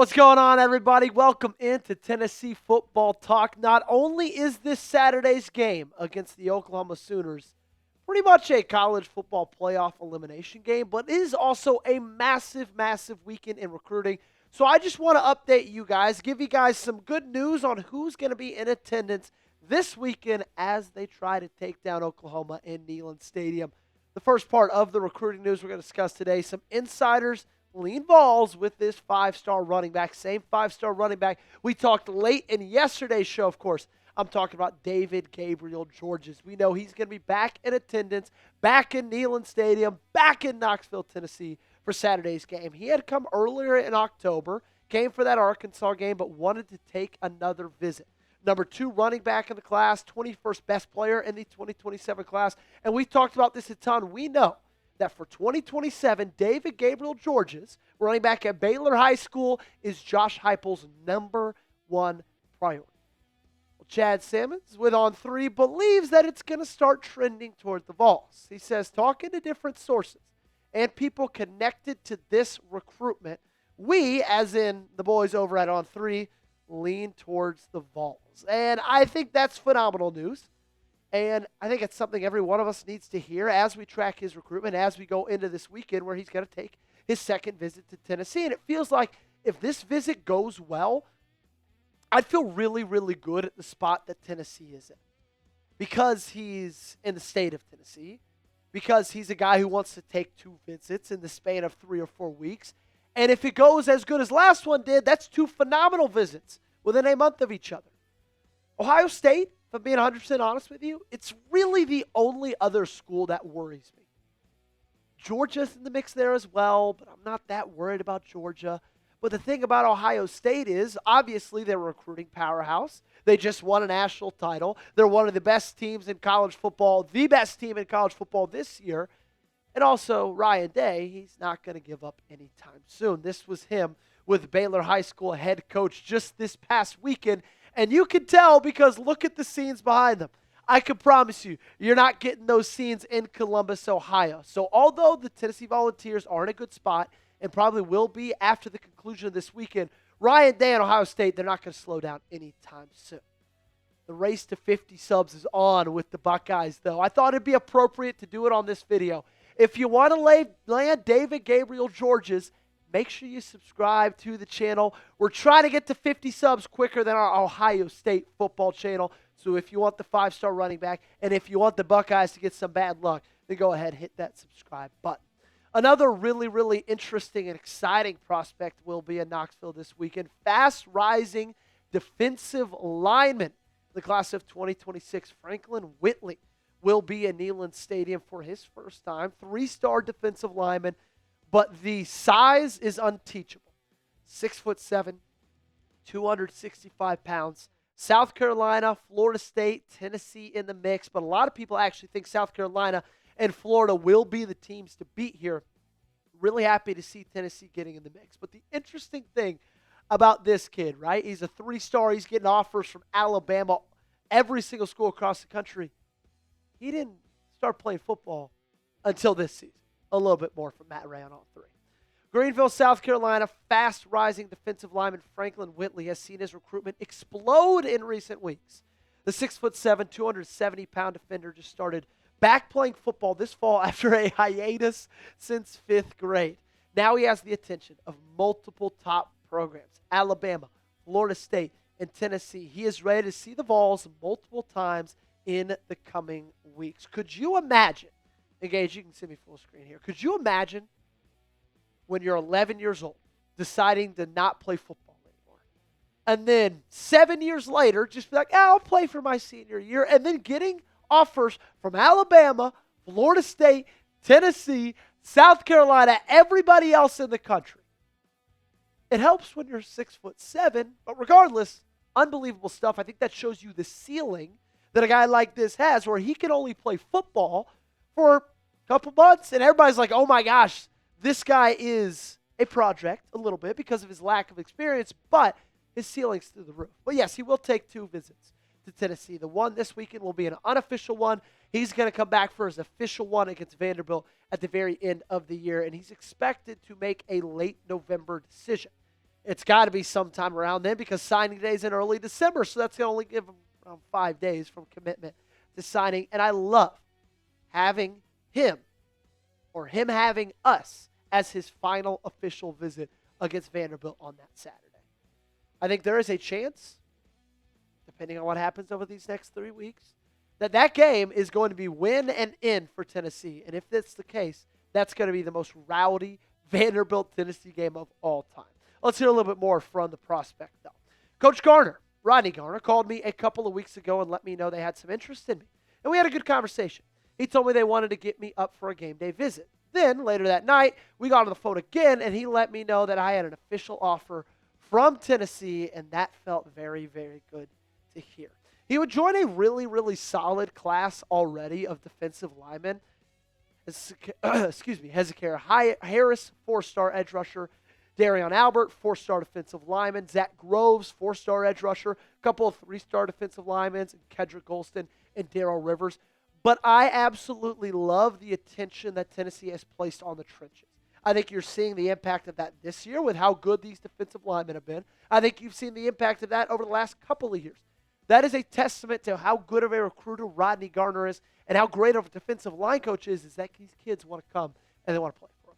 What's going on, everybody? Welcome into Tennessee Football Talk. Not only is this Saturday's game against the Oklahoma Sooners pretty much a college football playoff elimination game, but it is also a massive, massive weekend in recruiting. So I just want to update you guys, give you guys some good news on who's going to be in attendance this weekend as they try to take down Oklahoma in Neyland Stadium. The first part of the recruiting news we're going to discuss today, some insiders lean Vols with this five-star running back, same five-star running back we talked late in yesterday's show, of course. I'm talking about David Gabriel-Georges. We know he's going to be back in attendance, back in Neyland Stadium, back in Knoxville, Tennessee for Saturday's game. He had come earlier in October, came for that Arkansas game, but wanted to take another visit. Number 2 running back in the class, 21st best player in the 2027 class. And we talked about this a ton. We know that for 2027, David Gabriel-Georges, running back at Baylor High School, is Josh Heupel's number 1 priority. Well, Chad Simmons, with On 3, believes that it's going to start trending toward the Vols. He says, talking to different sources and people connected to this recruitment, we, as in the boys over at On 3, lean towards the Vols. And I think that's phenomenal news. And I think it's something every one of us needs to hear as we track his recruitment, as we go into this weekend where he's going to take his second visit to Tennessee. And it feels like if this visit goes well, I'd feel really, really good at the spot that Tennessee is in. Because he's in the state of Tennessee, because he's a guy who wants to take 2 visits in the span of 3 or 4 weeks. And if it goes as good as last one did, that's 2 phenomenal visits within a month of each other. Ohio State, if I'm being 100% honest with you, it's really the only other school that worries me. Georgia's in the mix there as well, but I'm not that worried about Georgia. But the thing about Ohio State is, obviously, they're a recruiting powerhouse. They just won a national title. They're one of the best teams in college football, the best team in college football this year. And also, Ryan Day, he's not going to give up anytime soon. This was him with Baylor High School head coach just this past weekend. And you can tell because look at the scenes behind them. I can promise you, you're not getting those scenes in Columbus, Ohio. So although the Tennessee Volunteers are in a good spot and probably will be after the conclusion of this weekend, Ryan Day and Ohio State, they're not going to slow down anytime soon. The race to 50 subs is on with the Buckeyes, though. I thought it'd be appropriate to do it on this video. If you want to land David Gabriel-Georges, make sure you subscribe to the channel. We're trying to get to 50 subs quicker than our Ohio State football channel. So if you want the 5-star running back and if you want the Buckeyes to get some bad luck, then go ahead and hit that subscribe button. Another really, really interesting and exciting prospect will be in Knoxville this weekend. Fast-rising defensive lineman. The class of 2026, Franklin Whitley, will be in Neyland Stadium for his first time. 3-star defensive lineman. But the size is unteachable. 6'7", 265 pounds. South Carolina, Florida State, Tennessee in the mix. But a lot of people actually think South Carolina and Florida will be the teams to beat here. Really happy to see Tennessee getting in the mix. But the interesting thing about this kid, right? He's a 3-star. He's getting offers from Alabama, every single school across the country. He didn't start playing football until this season. A little bit more from Matt Ray on All 3. Greenville, South Carolina, fast-rising defensive lineman Franklin Whitley has seen his recruitment explode in recent weeks. The 6'7", 270-pound defender just started back playing football this fall after a hiatus since 5th grade. Now he has the attention of multiple top programs, Alabama, Florida State, and Tennessee. He is ready to see the Vols multiple times in the coming weeks. Could you imagine? Engage, you can see me full screen here. Could you imagine when you're 11 years old deciding to not play football anymore? And then 7 years later, just be like, I'll play for my senior year. And then getting offers from Alabama, Florida State, Tennessee, South Carolina, everybody else in the country. It helps when you're 6'7", but regardless, unbelievable stuff. I think that shows you the ceiling that a guy like this has where he can only play football for a couple months, and everybody's like, oh my gosh, this guy is a project a little bit because of his lack of experience, but his ceiling's through the roof. But yes, he will take 2 visits to Tennessee. The one this weekend will be an unofficial one. He's going to come back for his official one against Vanderbilt at the very end of the year, and he's expected to make a late November decision. It's got to be sometime around then because signing day is in early December, so that's going to only give him around 5 days from commitment to signing. And I love having him or him having us as his final official visit against Vanderbilt on that Saturday. I think there is a chance, depending on what happens over these next 3 weeks, that game is going to be win and in for Tennessee. And if that's the case, that's going to be the most rowdy Vanderbilt-Tennessee game of all time. Let's hear a little bit more from the prospect, though. Coach Garner, Rodney Garner, called me a couple of weeks ago and let me know they had some interest in me. And we had a good conversation. He told me they wanted to get me up for a game day visit. Then, later that night, we got on the phone again, and he let me know that I had an official offer from Tennessee, and that felt very, very good to hear. He would join a really, really solid class already of defensive linemen. Hezekiah Harris, 4-star edge rusher. Darion Albert, 4-star defensive lineman. Zach Groves, 4-star edge rusher. A couple of 3-star defensive linemen, Kedrick Golston and Darrell Rivers. But I absolutely love the attention that Tennessee has placed on the trenches. I think you're seeing the impact of that this year with how good these defensive linemen have been. I think you've seen the impact of that over the last couple of years. That is a testament to how good of a recruiter Rodney Garner is and how great of a defensive line coach is that these kids want to come and they want to play for him.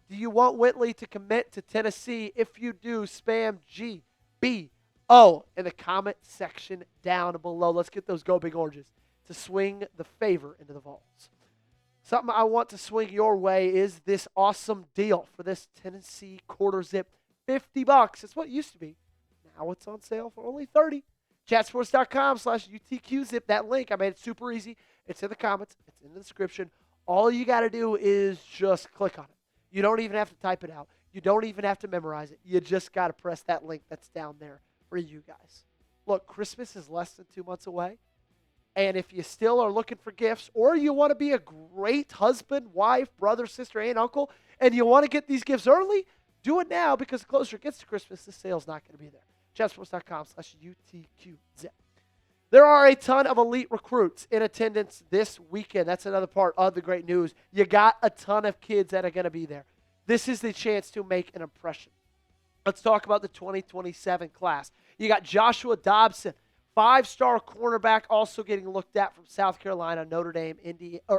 Do you want Whitley to commit to Tennessee? If you do, spam GBO in the comment section down below. Let's get those Go Big Oranges to swing the favor into the Vols. Something I want to swing your way is this awesome deal for this Tennessee quarter zip. $50. It's what it used to be. Now it's on sale for only $30. chatsports.com/UTQzip. That link, I made it super easy. It's in the comments. It's in the description. All you got to do is just click on it. You don't even have to type it out. You don't even have to memorize it. You just got to press that link that's down there for you guys. Look, Christmas is less than 2 months away. And if you still are looking for gifts or you want to be a great husband, wife, brother, sister, aunt, uncle, and you want to get these gifts early, do it now because the closer it gets to Christmas, the sale's not going to be there. chatsports.com/UTQzip. There are a ton of elite recruits in attendance this weekend. That's another part of the great news. You got a ton of kids that are going to be there. This is the chance to make an impression. Let's talk about the 2027 class. You got Joshua Dobson, 5-star cornerback, also getting looked at from South Carolina, Notre Dame,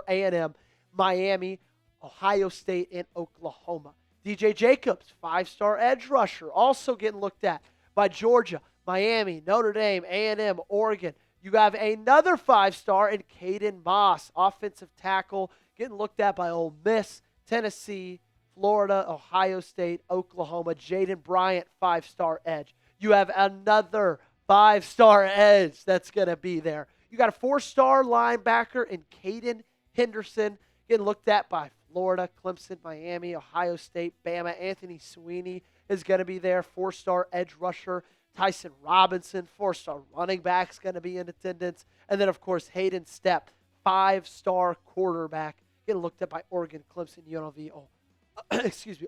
A&M, Miami, Ohio State, and Oklahoma. DJ Jacobs, 5-star edge rusher, also getting looked at by Georgia, Miami, Notre Dame, A&M, Oregon. You have another 5-star in Caden Moss, offensive tackle, getting looked at by Ole Miss, Tennessee, Florida, Ohio State, Oklahoma. Jaden Bryant, 5-star edge. You have another 5-star edge that's going to be there. You got a 4-star linebacker in Caden Henderson, getting looked at by Florida, Clemson, Miami, Ohio State, Bama. Anthony Sweeney is going to be there, 4-star edge rusher. Tyson Robinson, 4-star running back, is going to be in attendance. And then, of course, Hayden Stepp, 5-star quarterback, getting looked at by Oregon, Clemson, UNLV,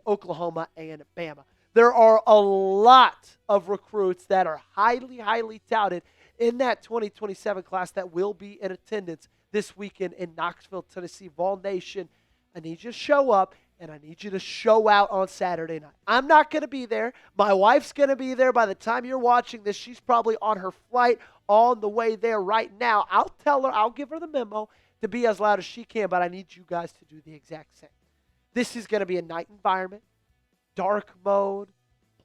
Oklahoma, and Bama. There are a lot of recruits that are highly, highly touted in that 2027 class that will be in attendance this weekend in Knoxville, Tennessee. Vol Nation, I need you to show up, and I need you to show out on Saturday night. I'm not going to be there. My wife's going to be there. By the time you're watching this, she's probably on her flight on the way there right now. I'll tell her, I'll give her the memo to be as loud as she can, but I need you guys to do the exact same. This is going to be a night environment, dark mode,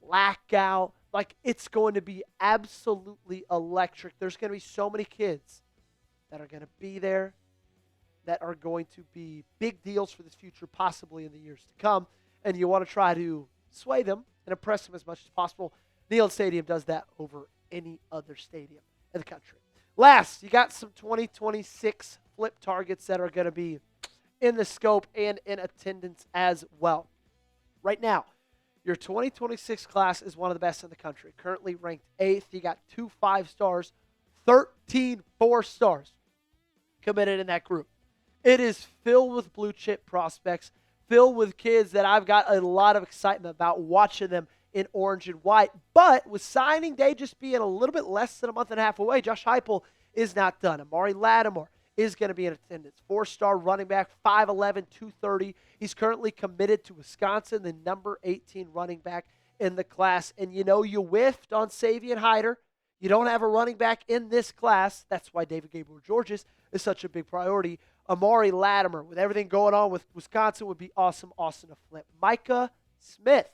blackout. Like, it's going to be absolutely electric. There's going to be so many kids that are going to be there that are going to be big deals for this future, possibly in the years to come, and you want to try to sway them and impress them as much as possible. Neyland Stadium does that over any other stadium in the country. Last, you got some 2026 flip targets that are going to be in the scope and in attendance as well. Right now, your 2026 class is one of the best in the country. Currently ranked 8th. You got 2 5-stars, 13 4-stars committed in that group. It is filled with blue chip prospects, filled with kids that I've got a lot of excitement about watching them in orange and white. But with signing day just being a little bit less than a month and a half away, Josh Heupel is not done. Amari Lattimore is going to be in attendance. 4-star running back, 5'11", 230. He's currently committed to Wisconsin, the number 18 running back in the class. And you whiffed on Savion Hyder. You don't have a running back in this class. That's why David Gabriel-Georges is such a big priority. Amari Latimer, with everything going on with Wisconsin, would be awesome to flip. Micah Smith,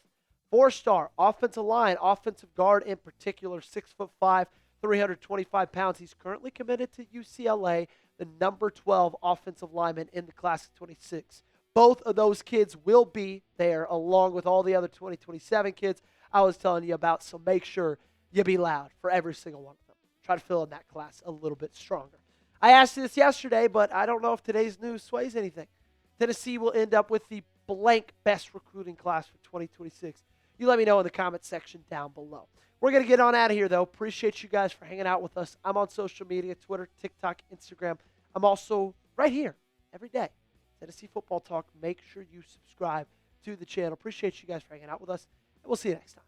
4-star, offensive line, offensive guard in particular, 6'5", 325 pounds. He's currently committed to UCLA, the number 12 offensive lineman in the class of 26. Both of those kids will be there along with all the other 2027 kids I was telling you about, so make sure you be loud for every single one of them. Try to fill in that class a little bit stronger. I asked you this yesterday, but I don't know if today's news sways anything. Tennessee will end up with the blank best recruiting class for 2026. You let me know in the comment section down below. We're going to get on out of here, though. Appreciate you guys for hanging out with us. I'm on social media, Twitter, TikTok, Instagram. I'm also right here every day. Tennessee Football Talk. Make sure you subscribe to the channel. Appreciate you guys for hanging out with us, and we'll see you next time.